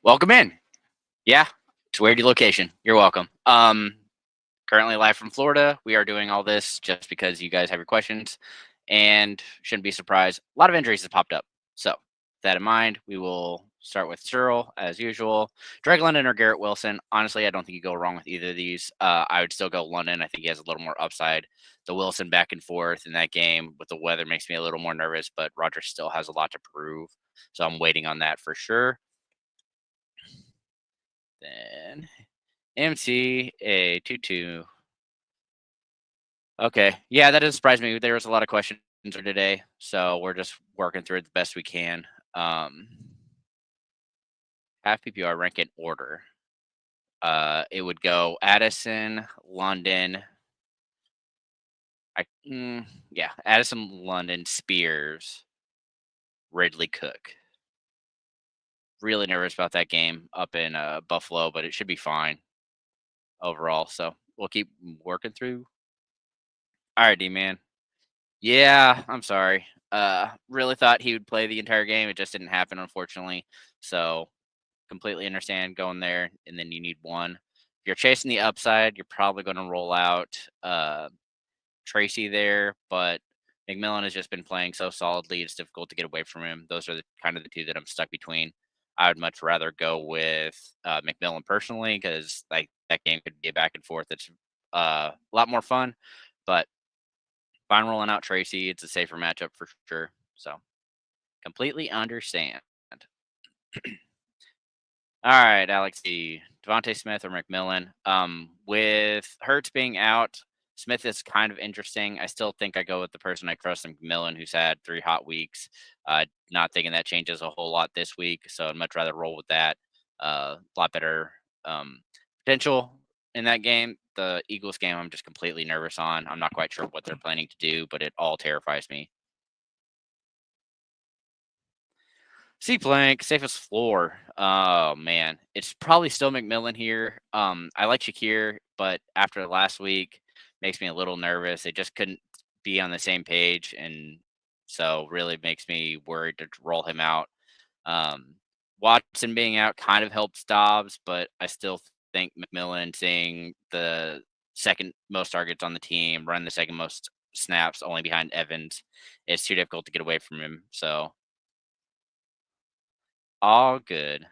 Welcome in. Yeah, it's a weird location. You're welcome. Currently live from Florida. We are doing all this just because you guys have your questions and shouldn't be surprised. A lot of injuries have popped up. So, with that in mind, we will start with Cyril as usual. Drake London or Garrett Wilson. Honestly, I don't think you go wrong with either of these. I would still go London. I think he has a little more upside. The Wilson back and forth in that game with the weather makes me a little more nervous, but Roger still has a lot to prove. So I'm waiting on that for sure. Then MC a 2-2. Okay. Yeah, that doesn't surprise me. There was a lot of questions today, so we're just working through it the best we can. Half PPR rank in order. It would go Addison, London. Yeah, Addison, London, Spears, Ridley, Cook. Really nervous about that game up in Buffalo, but it should be fine overall. So we'll keep working through. All right, D man. Yeah, I'm sorry. Really thought he would play the entire game. It just didn't happen, unfortunately. So completely understand going there, and then you need one. If you're chasing the upside, you're probably going to roll out Tracy there, but McMillan has just been playing so solidly. It's difficult to get away from him. Those are the kind of the two that I'm stuck between. I would much rather go with McMillan personally because like that game could be a back and forth. It's a lot more fun, but fine rolling out Tracy. It's a safer matchup for sure. So completely understand. All right, Alex D. Devontae Smith or McMillan. With Hurts being out, Smith is kind of interesting. I still think I go with the person I trust in McMillan, who's had 3 hot weeks. Not thinking that changes a whole lot this week, so I'd much rather roll with that. A lot better potential in that game. The Eagles game, I'm just completely nervous on. I'm not quite sure what they're planning to do, but it all terrifies me. C blank, safest floor. Oh man, it's probably still McMillan here. I like Shakir, but after last week, makes me a little nervous. They just couldn't be on the same page, and so really makes me worried to roll him out. Um, Watson being out kind of helps Dobbs, but I still think McMillan seeing the second most targets on the team, run the second most snaps, only behind Evans, it's too difficult to get away from him. So all good.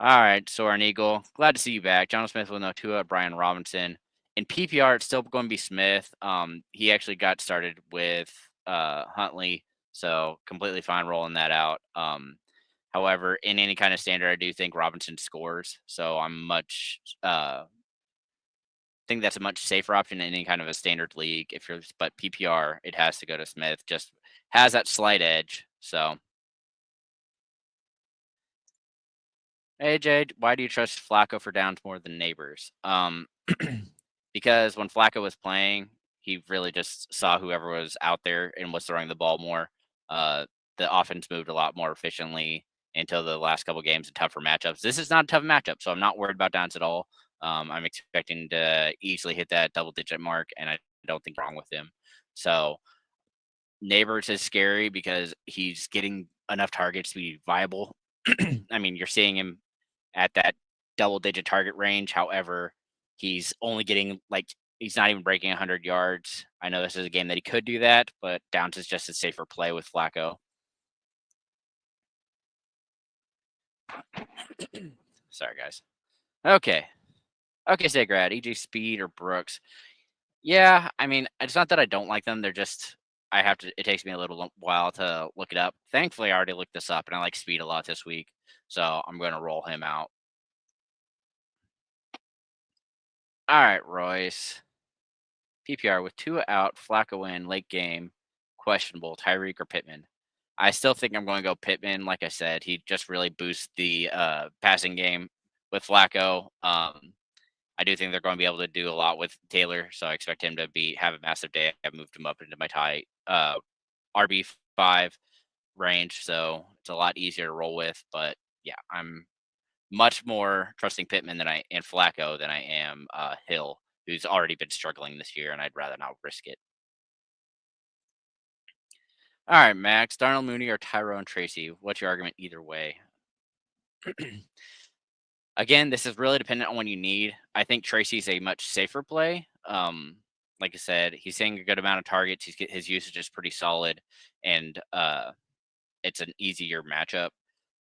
All right, Soaring Eagle. Glad to see you back. John Smith with no Tua, Brian Robinson. In PPR, it's still going to be Smith. He actually got started with Huntley, so completely fine rolling that out. However, in any kind of standard, I do think Robinson scores, so I'm much think that's a much safer option in any kind of a standard league. If you're but PPR, it has to go to Smith. Just has that slight edge. So hey Jay, why do you trust Flacco for downs more than Neighbors? Because when Flacco was playing, he really just saw whoever was out there and was throwing the ball more. Uh, the offense moved a lot more efficiently until the last couple games and tougher matchups. This is not a tough matchup, so I'm not worried about downs at all. I'm expecting to easily hit that double-digit mark, and I don't think wrong with him. So Neighbors is scary because he's getting enough targets to be viable. I mean, you're seeing him at that double digit target range. However, he's only getting like he's not even breaking 100 yards. I know this is a game that he could do that, but Downs is just a safer play with Flacco. Sorry, guys. Okay. Okay, say grad. EJ Speed or Brooks. Yeah, I mean, it's not that I don't like them. They're just I have to. It takes me a little while to look it up. Thankfully, I already looked this up, and I like Speed a lot this week, so I'm going to roll him out. All right, Royce. PPR with Tua out, Flacco in, late game, questionable, Tyreek or Pittman. I still think I'm going to go Pittman. Like I said, he just really boosts the passing game with Flacco. I do think they're going to be able to do a lot with Taylor, so I expect him to have a massive day. I've moved him up into my tie RB5 range, so it's a lot easier to roll with. But yeah, I'm much more trusting Pittman than I and Flacco than I am Hill, who's already been struggling this year, and I'd rather not risk it. All right, Max, Darnell Mooney or Tyrone Tracy. What's your argument either way? Again, this is really dependent on what you need. I think Tracy's a much safer play. Like I said, he's seeing a good amount of targets. His usage is pretty solid, and it's an easier matchup.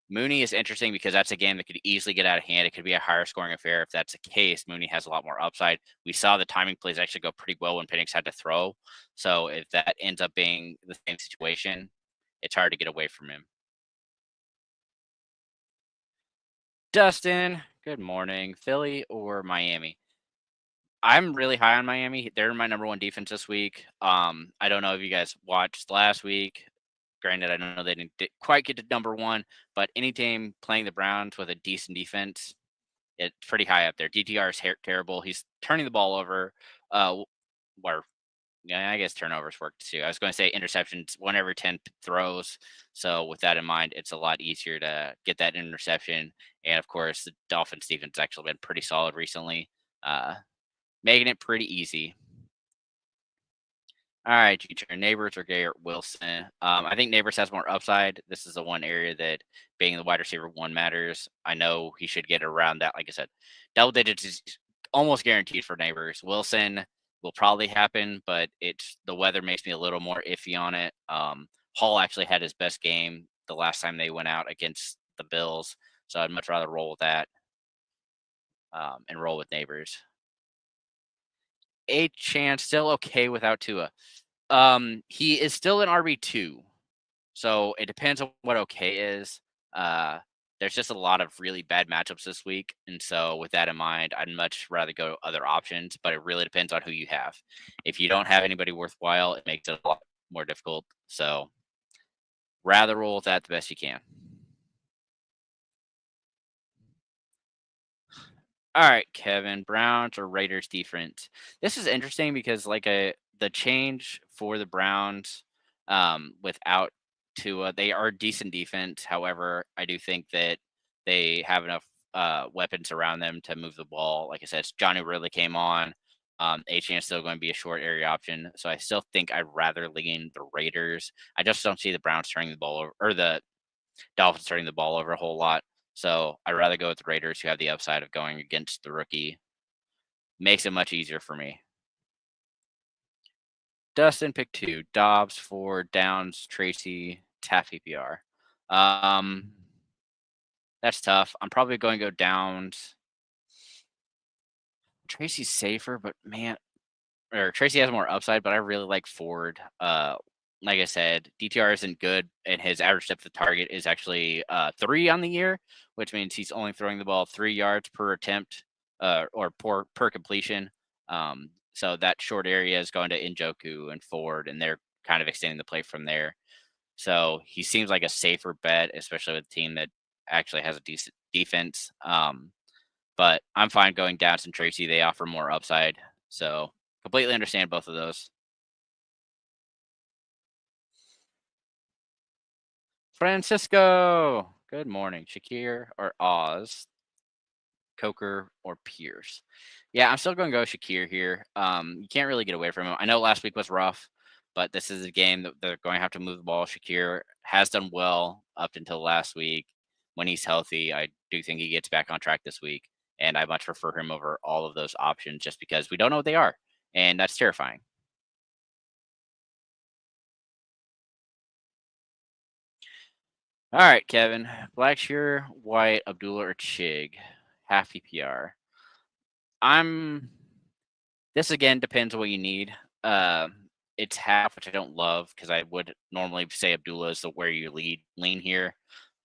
Mooney is interesting because that's a game that could easily get out of hand. It could be a higher scoring affair. If that's the case, Mooney has a lot more upside. We saw the timing plays actually go pretty well when Penix had to throw. So if that ends up being the same situation, it's hard to get away from him. Dustin, good morning. Philly or Miami? I'm really high on Miami. They're my number one defense this week. I don't know if you guys watched last week. Granted, I know they didn't quite get to number one, but any team playing the Browns with a decent defense, it's pretty high up there. DTR is terrible. He's turning the ball over. Or yeah, I guess turnovers work too. I was going to say interceptions, 1 every 10 throws. So with that in mind, it's a lot easier to get that interception. And of course, the Dolphins defense has actually been pretty solid recently, uh, making it pretty easy. All right, you turn Neighbors or Garrett Wilson. I think Neighbors has more upside. This is the one area that being the wide receiver one matters. I know he should get around that. Like I said, double digits is almost guaranteed for Neighbors. Wilson will probably happen, but it's the weather makes me a little more iffy on it. Hall actually had his best game the last time they went out against the Bills, so I'd much rather roll with that and roll with Neighbors. A chance, still okay without Tua. He is still an RB2, so it depends on what okay is. Uh, there's just a lot of really bad matchups this week, and so with that in mind, I'd much rather go other options, but it really depends on who you have. If you don't have anybody worthwhile, it makes it a lot more difficult. So rather roll with that the best you can. All right, Kevin, Browns or Raiders defense. This is interesting because the change for the Browns without Tua, they are decent defense. However, I do think that they have enough weapons around them to move the ball. Like I said, Johnny really came on. Achane is still going to be a short area option, so I still think I'd rather lean the Raiders. I just don't see the Browns turning the ball over or the Dolphins turning the ball over a whole lot. So I'd rather go with the Raiders, who have the upside of going against the rookie. Makes it much easier for me. Dustin, pick two. Dobbs, Ford, Downs, Tracy, Taff, PPR. That's tough. I'm probably going to go Downs. Tracy's safer, but man, or Tracy has more upside, but I really like Ford. Like I said, DTR isn't good, and his average depth of target is actually 3 on the year, which means he's only throwing the ball 3 yards per attempt, or per completion. So that short area is going to Njoku and Ford, and they're kind of extending the play from there. So he seems like a safer bet, especially with a team that actually has a decent defense. But I'm fine going Downs and Tracy. They offer more upside. So completely understand both of those. Francisco, good morning. Shakir or Oz, Coker or Pierce? Yeah, I'm still going to go Shakir here. You can't really get away from him. I know last week was rough, but this is a game that they're going to have to move the ball. Shakir has done well up until last week. When he's healthy, I do think he gets back on track this week, and I much prefer him over all of those options just because we don't know what they are, and that's terrifying. All right, Kevin. Blackshear, White, Abdullah, or Chig. Half PPR. I'm. This again depends on what you need. It's half, which I don't love because I would normally say Abdullah is the where you lean here,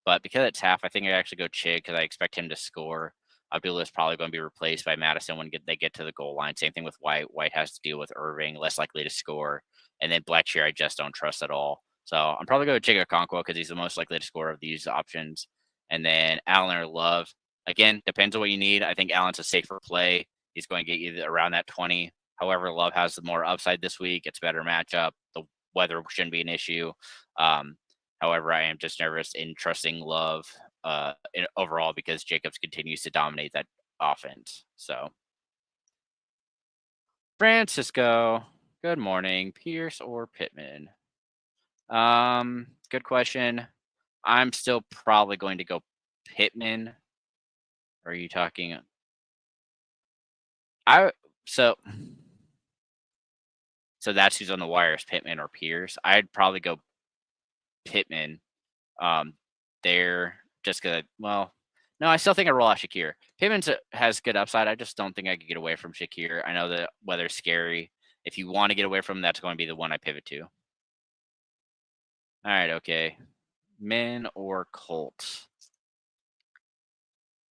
but because it's half, I think I actually go Chig because I expect him to score. Abdullah is probably going to be replaced by Madison when they get to the goal line. Same thing with White. White has to deal with Irving, less likely to score, and then Blackshear I just don't trust at all. So I'm probably going to Chig Okonkwo because he's the most likely to score of these options, and then Allen or Love. Again, depends on what you need. I think Allen's a safer play. He's going to get you around that 20. However, Love has the more upside this week. It's a better matchup. The weather shouldn't be an issue. Um, However, I am just nervous in trusting Love overall because Jacobs continues to dominate that offense. So, Francisco, good morning. Pierce or Pittman? Good question. I'm still probably going to go Pittman. Or are you talking? I so so that's who's on the wires, Pittman or Pierce. I'd probably go Pittman. Um, there just cause well, no, I still think I roll out Shakir. Pittman's has good upside. I just don't think I could get away from Shakir. I know the weather's scary. If you want to get away from him, that's going to be the one I pivot to. All right, okay. Men or Colts?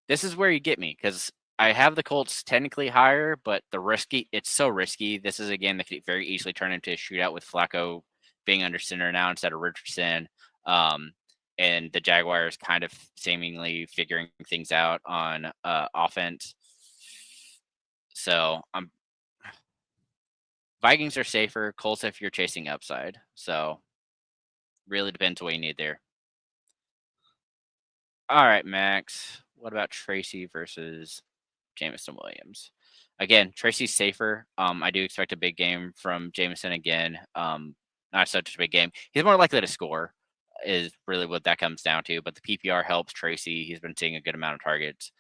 This is where you get me because I have the Colts technically higher, but it's so risky. This is a game that could very easily turn into a shootout with Flacco being under center now instead of Richardson. Um, and the Jaguars kind of seemingly figuring things out on offense. So Vikings are safer. Colts if you're chasing upside. So really depends what you need there. All right, Max. What about Tracy versus Jameson Williams? Again, Tracy's safer. I do expect a big game from Jameson again. Not such a big game. He's more likely to score, is really what that comes down to. But the PPR helps Tracy. He's been seeing a good amount of targets.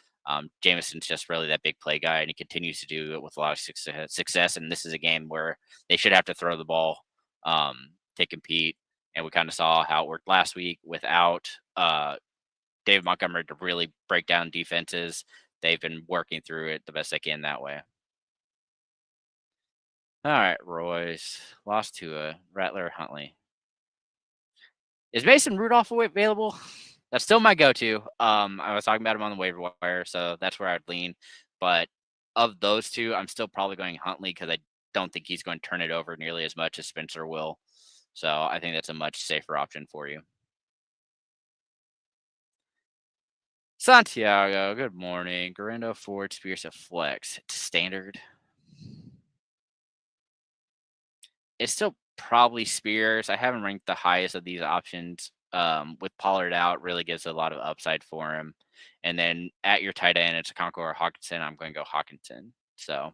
Jameson's just really that big play guy, and he continues to do it with a lot of success. And this is a game where they should have to throw the ball to compete. And we kind of saw how it worked last week without David Montgomery to really break down defenses. They've been working through it the best they can that way. All right, Royce lost to a Rattler Huntley. Is Mason Rudolph available? That's still my go-to. I was talking about him on the waiver wire, so that's where I'd lean. But of those two, I'm still probably going Huntley because I don't think he's going to turn it over nearly as much as Spencer will. So I think that's a much safer option for you. Santiago, good morning. Garendo, Ford, Spears, at flex. It's standard. It's still probably Spears. I haven't ranked the highest of these options. With Pollard out, really gives a lot of upside for him. And then at your tight end, it's a Concord or Hawkinson. I'm going to go Hawkinson. So,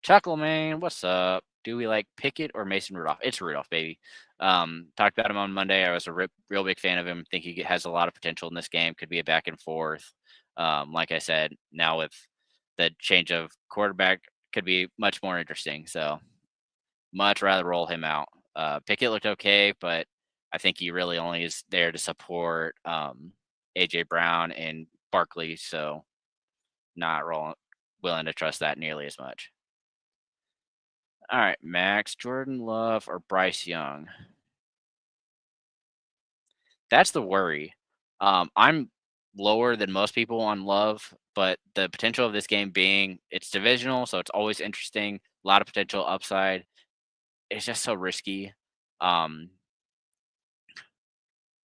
Chuckle Man, what's up? Do we like Pickett or Mason Rudolph? It's Rudolph, baby. Talked about him on Monday. I was a real big fan of him. Think he has a lot of potential in this game. Could be a back and forth. Like I said, now with the change of quarterback, could be much more interesting. So, much rather roll him out. Pickett looked okay, but I think he really only is there to support AJ Brown and Barkley. So, not willing to trust that nearly as much. All right, Max, Jordan Love or Bryce Young? That's the worry. I'm lower than most people on Love, but the potential of this game being it's divisional, so it's always interesting. A lot of potential upside. It's just so risky. Um,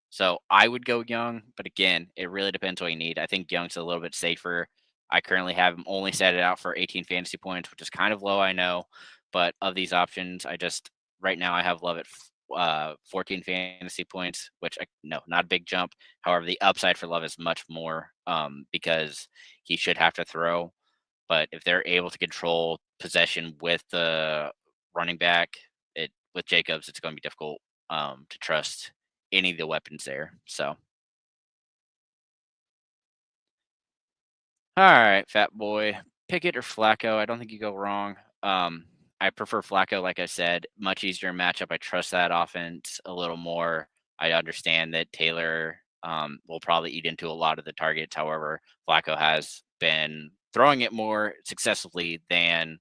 so I would go Young, but again, it really depends what you need. I think Young's a little bit safer. I currently have him only set it out for 18 fantasy points, which is kind of low, I know. But of these options, I just right now I have Love at 14 fantasy points, which no, not a big jump. However, the upside for Love is much more because he should have to throw. But if they're able to control possession with the running back, with Jacobs, it's going to be difficult to trust any of the weapons there. So, all right, fat boy, Pickett or Flacco. I don't think you go wrong. I prefer Flacco, like I said, much easier matchup. I trust that offense a little more. I understand that Taylor will probably eat into a lot of the targets. However, Flacco has been throwing it more successfully than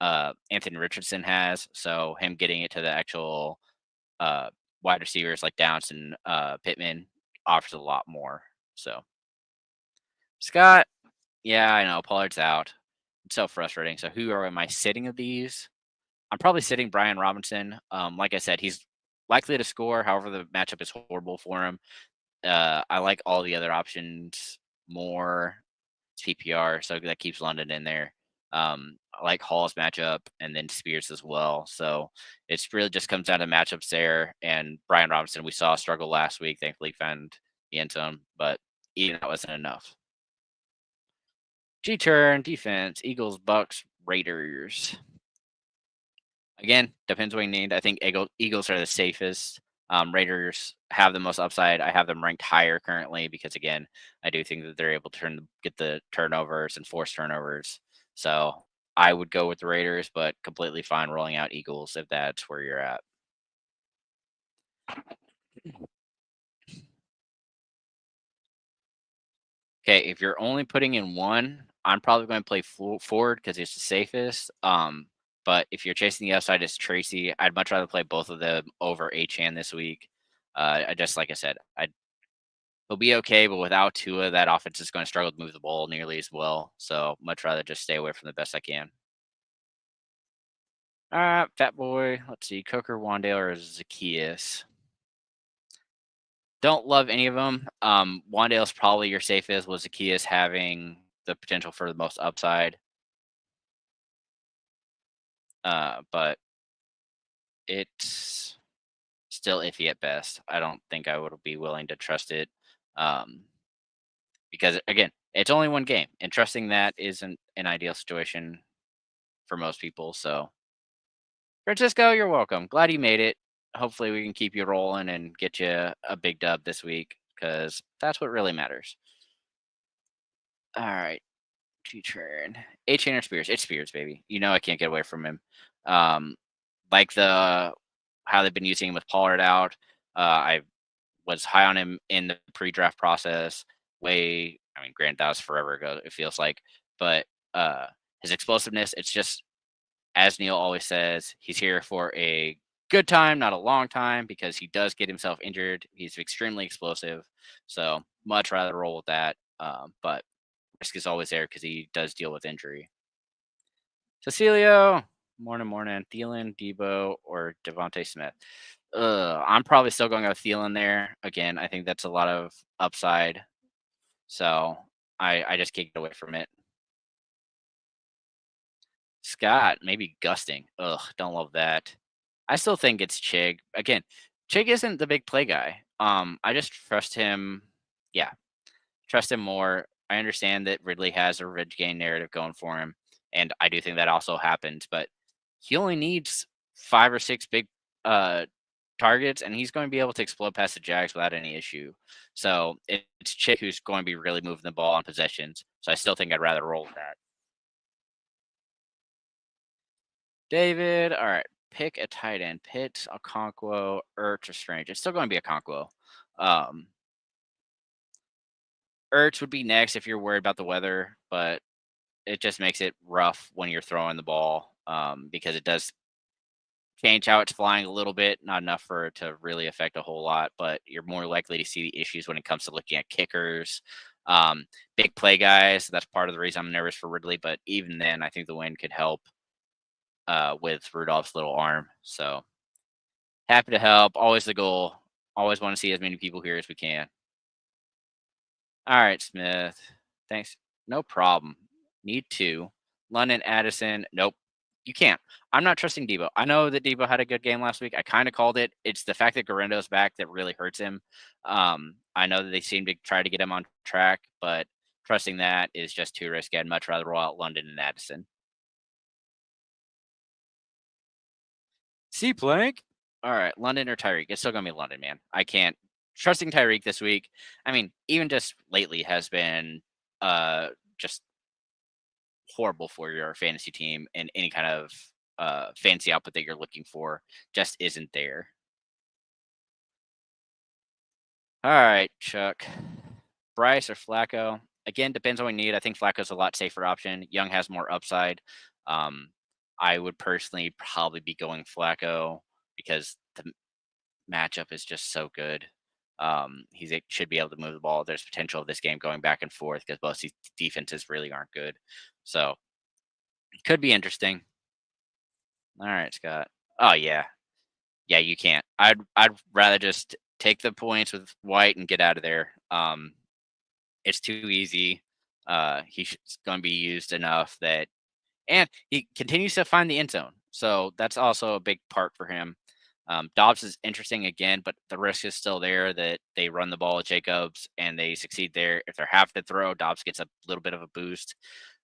Anthony Richardson has. So him getting it to the actual wide receivers like Downs and Pittman offers a lot more. So Scott, yeah, I know Pollard's out. It's so frustrating. So who am I sitting of these? I'm probably sitting Brian Robinson. Like I said, he's likely to score. However, the matchup is horrible for him. I like all the other options more. PPR, so that keeps London in there. I like Hall's matchup and then Spears as well. So it's really just comes down to matchups there. And Brian Robinson, we saw struggle last week. Thankfully, found the end zone, but even that wasn't enough. G turn defense: Eagles, Bucks, Raiders. Again, depends what you need. I think Eagles are the safest. Raiders have the most upside. I have them ranked higher currently because again, I do think that they're able to get the turnovers and force turnovers. So I would go with the Raiders, but completely fine rolling out Eagles if that's where you're at. Okay, if you're only putting in one, I'm probably going to play forward because it's the safest. But if you're chasing the upside, it's Tracy. I'd much rather play both of them over Achan this week. I just like I said, he'll be okay, but without Tua, that offense is going to struggle to move the ball nearly as well. So much rather just stay away from the best I can. Fat Boy. Let's see, Coker, Wandale, or Zacchaeus. Don't love any of them. Wandale's probably your safest, with Zacchaeus having the potential for the most upside. But it's still iffy at best. I don't think I would be willing to trust it. Um, because again, it's only one game, and trusting that isn't an ideal situation for most people. So, Francisco, you're welcome. Glad you made it. Hopefully, we can keep you rolling and get you a big dub this week because that's what really matters. All right, G-Turn. H or Spears. It's Spears, baby. You know I can't get away from him. Um, like how they've been using him with Pollard out. I was high on him in the pre-draft process. I mean, granted, that was forever ago. It feels like, but his explosiveness. It's just as Neil always says, he's here for a good time, not a long time, because he does get himself injured. He's extremely explosive, so much rather roll with that. But risk is always there because he does deal with injury. Cecilio, morning. Thielen, Debo, or Devontae Smith. I'm probably still going with Thielen there. Again, I think that's a lot of upside. So I just can't get away from it. Scott, maybe Gusting. Ugh, don't love that. I still think it's Chig. Again, Chig isn't the big play guy. I just trust him. Yeah, trust him more. I understand that Ridley has a ridge gain narrative going for him, and I do think that also happens. But he only needs 5 or 6 big uh, targets, and he's going to be able to explode past the Jags without any issue. So it's Chick who's going to be really moving the ball on possessions. So I still think I'd rather roll with that. David, all right, pick a tight end. Pitts, Okonkwo, Ertz, or Strange. It's still going to be Okonkwo. Um, Ertz would be next if you're worried about the weather, but it just makes it rough when you're throwing the ball because it does change how it's flying a little bit, not enough for it to really affect a whole lot, but you're more likely to see the issues when it comes to looking at kickers, big play guys. That's part of the reason I'm nervous for Ridley, but even then, I think the win could help with Rudolph's little arm. So happy to help. Always the goal. Always want to see as many people here as we can. All right, Smith. Thanks. No problem. Need to. London, Addison. Nope. You can't. I'm not trusting Debo. I know that Debo had a good game last week. I kind of called it. It's the fact that Garendo's back that really hurts him. I know that they seem to try to get him on track, but trusting that is just too risky. I'd much rather roll out London and Addison. C Plank. All right, London or Tyreek. It's still gonna be London, man. I can't trusting Tyreek this week. I mean, even just lately has been just horrible for your fantasy team, and any kind of fancy output that you're looking for just isn't there. All right, Chuck. Bryce or Flacco. Again, depends on what we need. I think Flacco's a lot safer option. Young has more upside. Um, I would personally probably be going Flacco because the matchup is just so good. Should be able to move the ball. There's potential of this game going back and forth because both these defenses really aren't good. So it could be interesting. All right, Scott. Oh yeah, yeah. You can't. I'd rather just take the points with White and get out of there. It's too easy. He's going to be used enough that, and he continues to find the end zone. So that's also a big part for him. Dobbs is interesting again, but the risk is still there that they run the ball at Jacobs and they succeed there. If they're having to throw, Dobbs gets a little bit of a boost,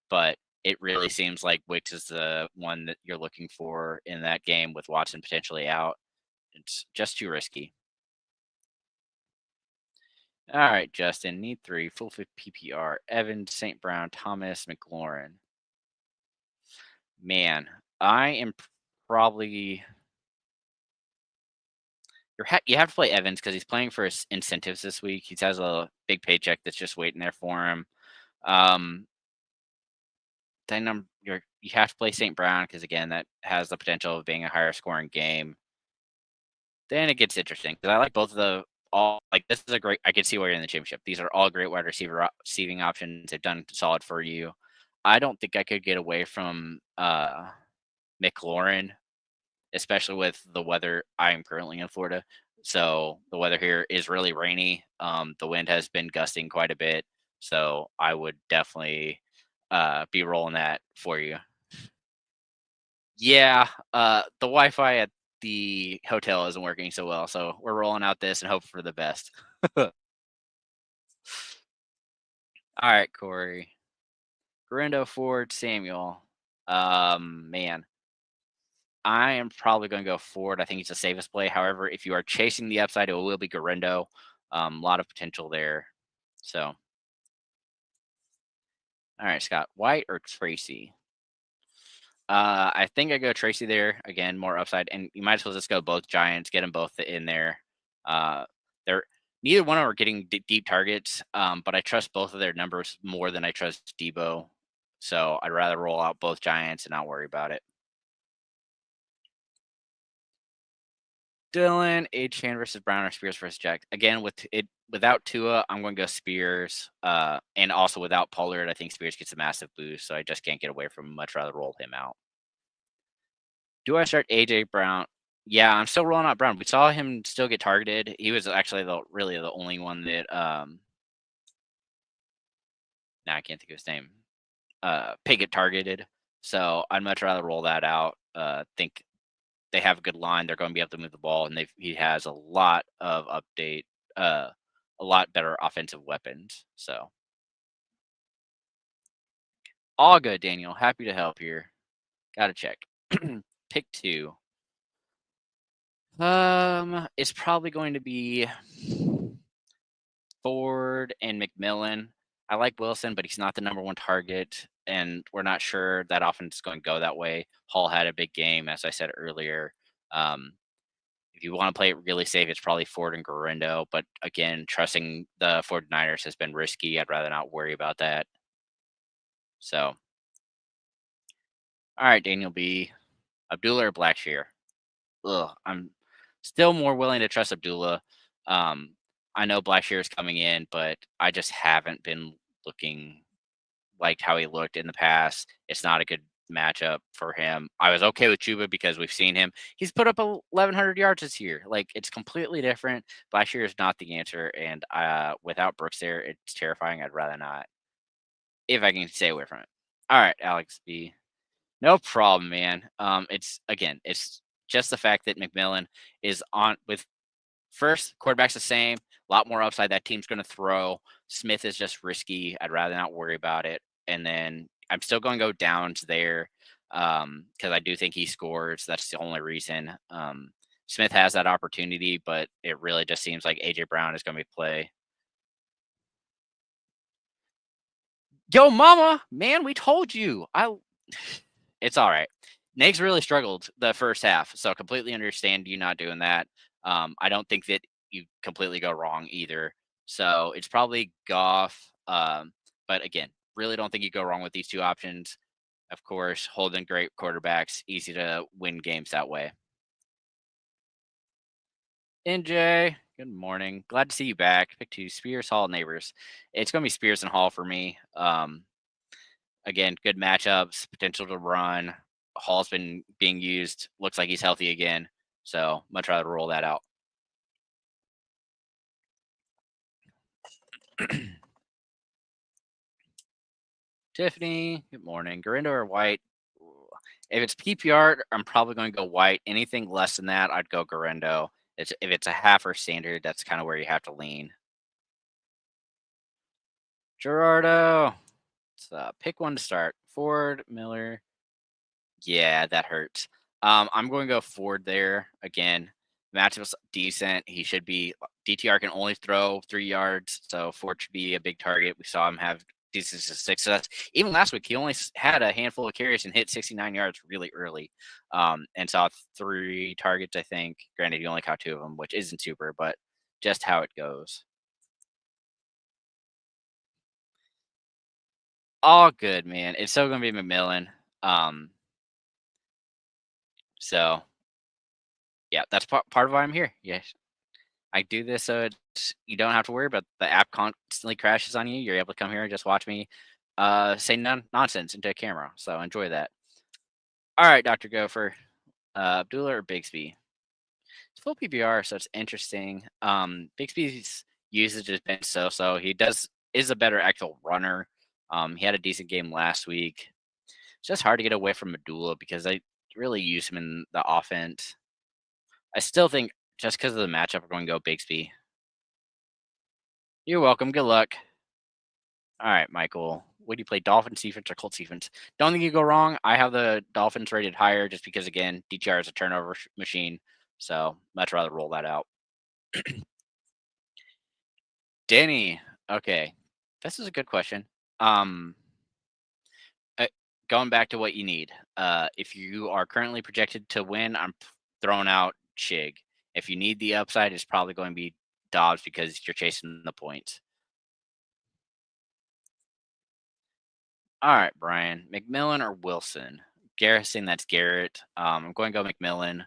but it really seems like Wicks is the one that you're looking for in that game with Watson potentially out. It's just too risky. All right, Justin, need 3, full 50 PPR. Evans, St. Brown, Thomas, McLaurin. Man, I am probably you have to play Evans because he's playing for his incentives this week. He has a big paycheck that's just waiting there for him. Um, then you have to play St. Brown because again that has the potential of being a higher scoring game. Then it gets interesting because I like both of the all like this is a great. I can see why you're in the championship. These are all great wide receiving options. They've done solid for you. I don't think I could get away from McLaurin, especially with the weather. I'm currently in Florida, so the weather here is really rainy. The wind has been gusting quite a bit, so I would definitely be rolling that for you. Yeah, the Wi-Fi at the hotel isn't working so well, so we're rolling out this and hope for the best. All right, Corey. Garindo, Ford, Samuel. Man, I am probably going to go Ford. I think he's the safest play. However, if you are chasing the upside, it will be Garindo. A lot of potential there. So, all right, Scott, White or Tracy? I think I go Tracy there again, more upside, and you might as well just go both Giants, get them both in there. They're neither one of them are getting deep targets, but I trust both of their numbers more than I trust Debo, so I'd rather roll out both Giants and not worry about it. Dylan, Chan versus Brown or Spears versus Jack. Again, without Tua, I'm going to go Spears. And also without Pollard, I think Spears gets a massive boost, so I just can't get away from him. Much rather roll him out. Do I start AJ Brown? Yeah, I'm still rolling out Brown. We saw him still get targeted. He was actually really the only one that now I can't think of his name. Pickett targeted. So I'd much rather roll that out. Think they have a good line. They're going to be able to move the ball, and he has a lot of a lot better offensive weapons. So all good, Daniel. Happy to help here. Got to check. Pick 2. It's probably going to be Ford and McMillan. I like Wilson, but he's not the number 1 target, and we're not sure that offense is going to go that way. Hall had a big game, as I said earlier. Um, if you want to play it really safe, it's probably Ford and Garindo. But again, trusting the 49ers has been risky. I'd rather not worry about that. So, all right, Daniel B. Abdullah or Blackshear? Ugh, I'm still more willing to trust Abdullah. Um, I know Blackshear is coming in, but I just haven't been looking like how he looked in the past. It's not a good matchup for him. I was okay with Chuba because we've seen him. He's put up 1,100 yards this year. Like it's completely different. Blackshear is not the answer, and without Brooks there, it's terrifying. I'd rather not. If I can stay away from it. All right, Alex B. No problem, man. It's just the fact that McMillan is on with first quarterback's the same, a lot more upside. That team's going to throw. Smith is just risky. I'd rather not worry about it. And then I'm still going to go Downs there because I do think he scores. That's the only reason. Smith has that opportunity, but it really just seems like AJ Brown is going to be play. Yo, mama, man, we told you. It's all right. Nags really struggled the first half, so completely understand you not doing that. I don't think that you completely go wrong either. So it's probably Goff. But again, really don't think you go wrong with these 2 options. Of course, holding great quarterbacks, easy to win games that way. NJ, good morning. Glad to see you back. Pick 2, Spears, Hall, Neighbors. It's going to be Spears and Hall for me. Again, good matchups, potential to run. Hall's been being used. Looks like he's healthy again. So much rather roll that out. Tiffany, good morning. Garindo or White? If it's PPR, I'm probably going to go White. Anything less than that, I'd go Garindo. If it's a half or standard, that's kind of where you have to lean. Gerardo, Pick one to start. Ford, Miller. Yeah, that hurts. I'm going to go Ford there again. Matchup's decent. He should be. DTR can only throw 3 yards, so Ford should be a big target. We saw him have decent success. Even last week, he only had a handful of carries and hit 69 yards really early, and saw 3 targets. I think. Granted, he only caught 2 of them, which isn't super, but just how it goes. All good, man. It's still gonna be McMillan. Um, so yeah, that's part of why I'm here. Yes, I do this so you don't have to worry about the app constantly crashes on you. You're able to come here and just watch me say nonsense into a camera. So enjoy that. All right, Dr. Gopher, Abdullah or Bigsby? It's full PPR, so it's interesting. Bigsby's usage has been so. He is a better actual runner. He had a decent game last week. It's just hard to get away from Abdullah because I really use him in the offense. I still think just because of the matchup, we're going to go Bigsby. You're welcome. Good luck. All right, Michael. Would you play Dolphins defense or Colts defense? Don't think you go wrong. I have the Dolphins rated higher just because, again, DTR is a turnover machine. So much rather roll that out. Danny. Okay. This is a good question. Um, uh, Going back to what you need. If you are currently projected to win, I'm throwing out Chig. If you need the upside, it's probably going to be Dobbs because you're chasing the points. All right, Brian. McMillan or Wilson? Guessing that's Garrett. I'm going to go McMillan.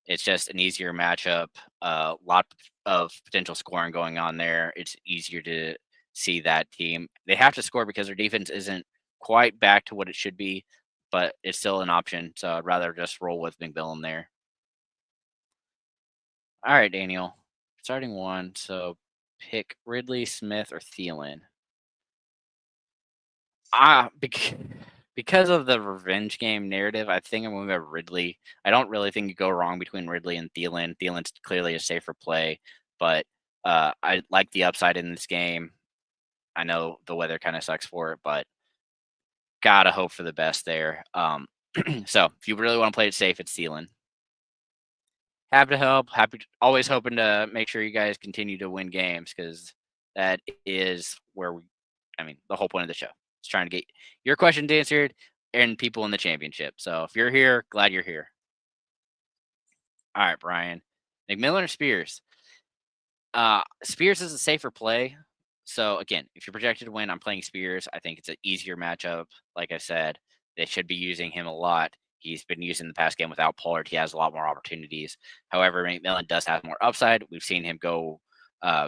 It's just an easier matchup. A lot of potential scoring going on there. It's easier to see that team. They have to score because their defense isn't quite back to what it should be, but it's still an option. So I'd rather just roll with McMillan there. All right, Daniel. Starting one. So pick Ridley, Smith, or Thielen. Ah, because of the revenge game narrative, I think I'm going to go Ridley. I don't really think you go wrong between Ridley and Thielen. Thielen's clearly a safer play, but I like the upside in this game. I know the weather kind of sucks for it, but gotta hope for the best there. So if you really want to play it safe, it's Thielen. Happy to help. Always hoping to make sure you guys continue to win games because that is where I mean, the whole point of the show. It's trying to get your questions answered and people in the championship. So if you're here, glad you're here. All right, Brian. McMillan or Spears? Spears is a safer play. So again, if you're projected to win, I'm playing Spears. I think it's an easier matchup. Like I said, they should be using him a lot. He's been used in the past game without Pollard. He has a lot more opportunities. However, McMillan does have more upside. We've seen him go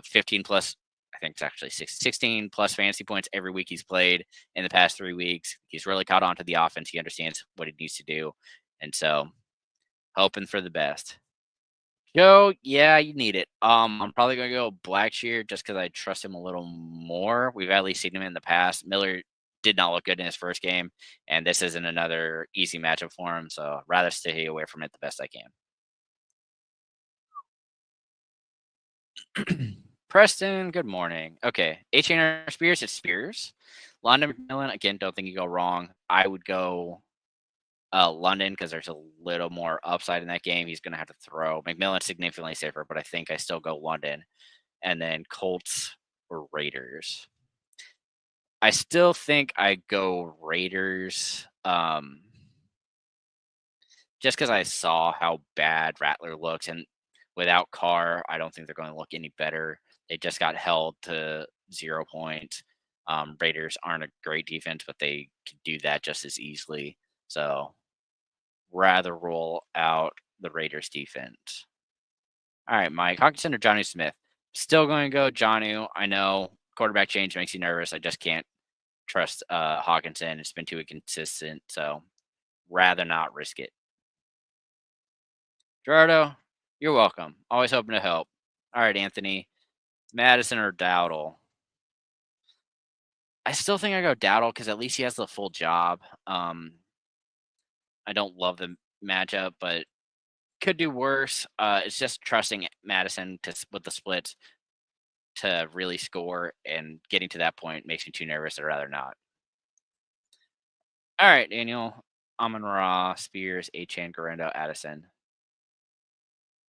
15 plus. I think it's actually 16 plus fantasy points every week he's played in the past 3 weeks. He's really caught on to the offense. He understands what he needs to do. And so hoping for the best. Joe, yeah, you need it. I'm probably gonna go Blackshear just because I trust him a little more. We've at least seen him in the past. Miller did not look good in his first game, and this isn't another easy matchup for him. So I'd rather stay away from it the best I can. Preston, good morning. Okay, H. Spears, it's Spears. London McMillan, again, don't think you go wrong. I would go London because there's a little more upside in that game. He's going to have to throw. McMillan's significantly safer, but I think I still go London. And then Colts or Raiders. I still think I go Raiders. Just because I saw how bad Rattler looks, and without Carr, I don't think they're going to look any better. They just got held to 0 points. Raiders aren't a great defense, but they can do that just as easily. So rather roll out the Raiders defense. All right, Mike Hawkinson or Johnny Smith? Still going to go Johnny. I know quarterback change makes you nervous. I just can't trust Hawkinson. It's been too inconsistent, so rather not risk it. Gerardo, you're welcome. Always hoping to help. All right, Anthony, Madison or Dowdle? I still think I go Dowdle because at least he has the full job. I don't love the matchup, but could do worse. It's just trusting Madison with the splits to really score, and getting to that point makes me too nervous. I'd rather not. All right, Daniel. Amon Ra, Spears, Achan, Garendo, Addison.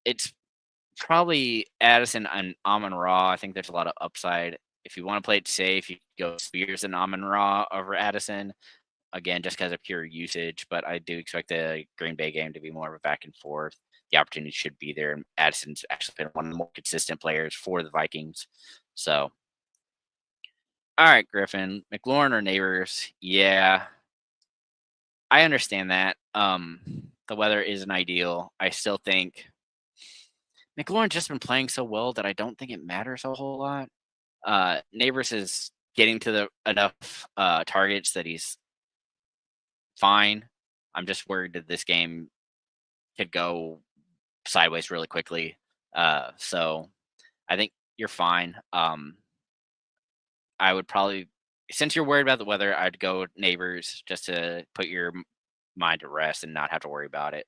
It's probably Addison and Amon Ra. I think there's a lot of upside. If you want to play it safe, you go Spears and Amon Ra over Addison. Again, just because of pure usage, but I do expect the Green Bay game to be more of a back and forth. The opportunity should be there, and Addison's actually been one of the more consistent players for the Vikings. So, all right, Griffin, McLaurin or Neighbors? Yeah, I understand that. The weather isn't ideal. I still think McLaurin's just been playing so well that I don't think it matters a whole lot. Neighbors is getting to the enough targets that he's fine. I'm just worried that this game could go sideways really quickly. So I think you're fine. I would probably, since you're worried about the weather, I'd go Neighbors just to put your mind at rest and not have to worry about it.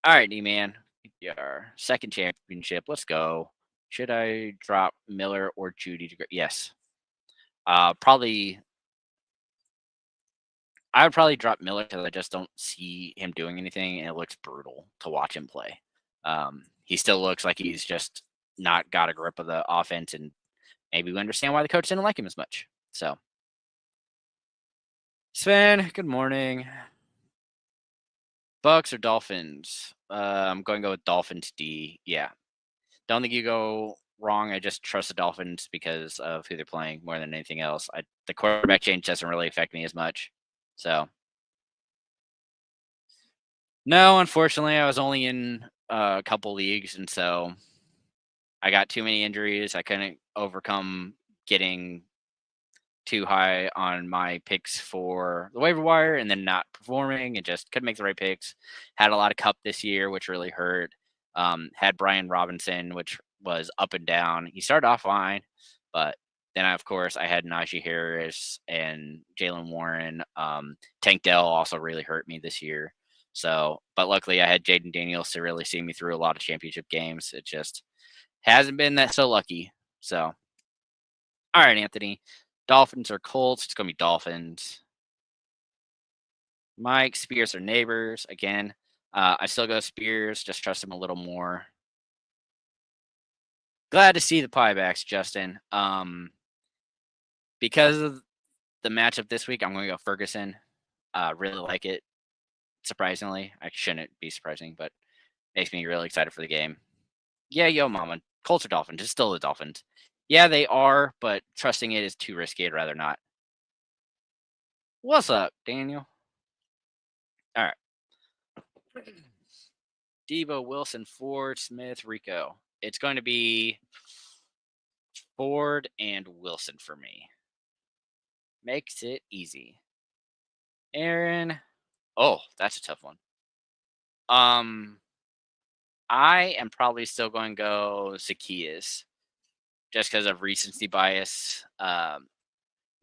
All right, D-Man. Your second championship. Let's go. Should I drop Miller or Judy to Yes. Probably. I would probably drop Miller because I just don't see him doing anything, and it looks brutal to watch him play. He still looks like he's just not got a grip of the offense, and maybe we understand why the coach didn't like him as much. So, Sven, good morning. Bucks or Dolphins? I'm going to go with Dolphins D. Yeah, don't think you go wrong. I just trust the Dolphins because of who they're playing more than anything else. The quarterback change doesn't really affect me as much. So, no, unfortunately, I was only in a couple leagues, and so I got too many injuries. I couldn't overcome getting too high on my picks for the waiver wire and then not performing and just couldn't make the right picks. Had a lot of cup this year, which really hurt. Had Brian Robinson, which was up and down. He started off fine, but then of course I had Najee Harris and Jalen Warren. Tank Dell also really hurt me this year. So, but luckily I had Jaden Daniels to really see me through a lot of championship games. It just hasn't been that so lucky. So, all right, Anthony. Dolphins or Colts? It's gonna be Dolphins. Mike, Spears or Neighbors? Again, I still go Spears. Just trust him a little more. Glad to see the piebacks, Justin. Because of the matchup this week, I'm going to go Ferguson. Really like it. Surprisingly, I shouldn't be surprising, but makes me really excited for the game. Yeah, yo, mama. Colts or Dolphins? It's still the Dolphins. Yeah, they are, but trusting it is too risky. I'd rather not. What's up, Daniel? All right. Debo, Wilson, Ford, Smith, Rico. It's going to be Ford and Wilson for me. Makes it easy. Aaron. Oh, that's a tough one. I am probably still going to go Zacchaeus just because of recency bias.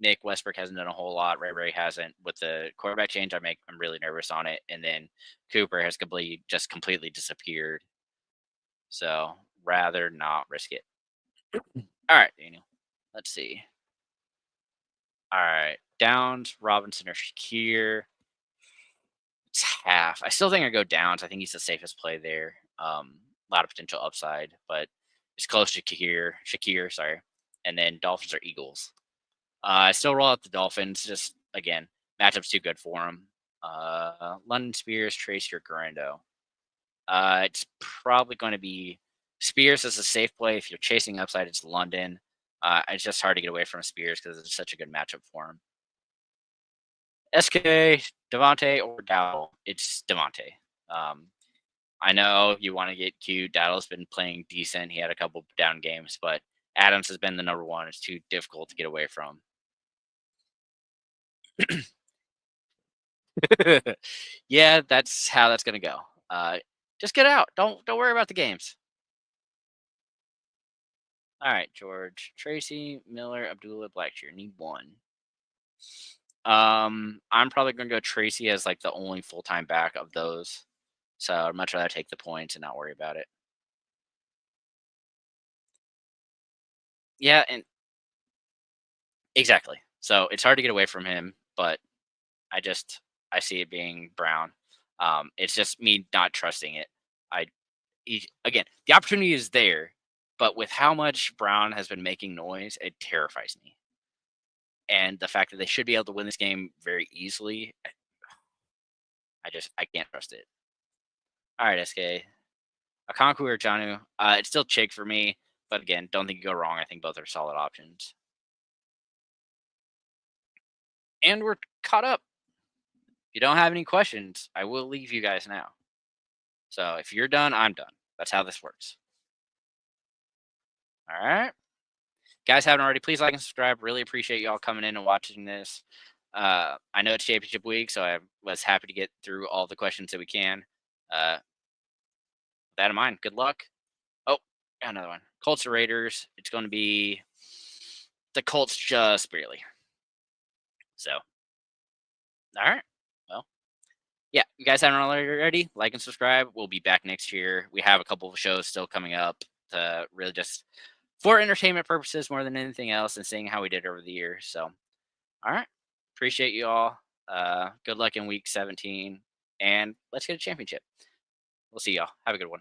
Nick Westbrook hasn't done a whole lot. Ray hasn't. With the quarterback change, I'm really nervous on it. And then Cooper has completely disappeared. So rather not risk it. All right, Daniel. Let's see. All right, Downs, Robinson, or Shakir. It's half. I still think I go Downs. I think he's the safest play there. A lot of potential upside, but it's close to Shakir, sorry. And then Dolphins or Eagles. I still roll out the Dolphins. Just again, matchup's too good for them. London Spears, Tracy, or Garando. It's probably going to be Spears as a safe play. If you're chasing upside, it's London. It's just hard to get away from Spears because it's such a good matchup for him. SK, Devontae, or Dowdle. It's Devontae. I know you want to get cute. Dowdle's been playing decent. He had a couple down games, but Adams has been the number one. It's too difficult to get away from. Yeah, that's how that's gonna go. Just get out. Don't worry about the games. All right, George, Tracy, Miller, Abdullah, Blackshear. Need one. I'm probably gonna go Tracy as like the only full time back of those. So I'd much rather take the points and not worry about it. Yeah, and exactly. So it's hard to get away from him, but I see it being Brown. It's just me not trusting it. I again, the opportunity is there, but with how much Brown has been making noise, it terrifies me. And the fact that they should be able to win this game very easily, I can't trust it. All right, SK. Akonku or Janu. It's still Chig for me, but again, don't think you go wrong. I think both are solid options. And we're caught up. If you don't have any questions, I will leave you guys now. So if you're done, I'm done. That's how this works. All right. Guys, haven't already, please like and subscribe. Really appreciate y'all coming in and watching this. I know it's championship week, so I was happy to get through all the questions that we can. With that in mind, good luck. Oh, another one. Colts or Raiders. It's going to be the Colts just barely. So, all right. Well, yeah, you guys haven't already, like and subscribe. We'll be back next year. We have a couple of shows still coming up to really just for entertainment purposes more than anything else and seeing how we did over the year. So, all right. Appreciate you all. Good luck in week 17 and let's get a championship. We'll see y'all. Have a good one.